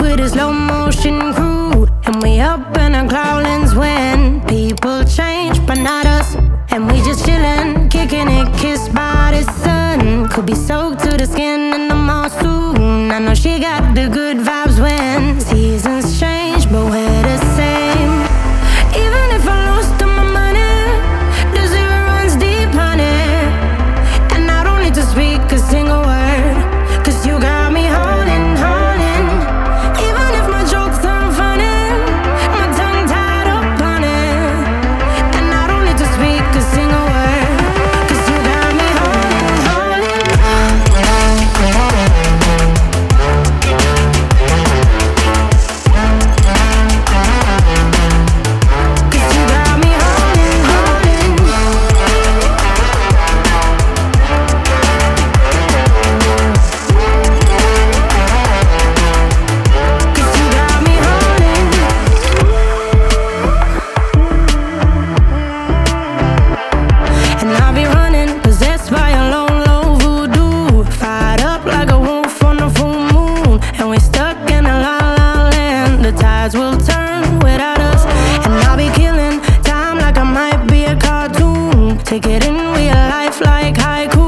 with a slow motion crew, and we up in our growlings when people change, but not us. And we just chillin', kicking it, kissed by the sun. Could be soaked to the skin in the mall soon. I know she got the good vibes when seasons change, but we're the same. Even if I lost all my money, the zero runs deep, honey. And I don't need to speak a single word, 'cause you got me holding, holding. Even if my jokes aren't funny, my tongue tied up on it. And I don't need to speak a single word, 'cause you got me holding, holding. 'Cause you got me holding, holding. 'Cause you got me holding. And I'll be running, possessed by a low, low voodoo. Fired up like a wolf on a full moon. And we're stuck in a la la land. The tides will turn without us. And I'll be killing time like I might be a cartoon. Take it in real life like haiku.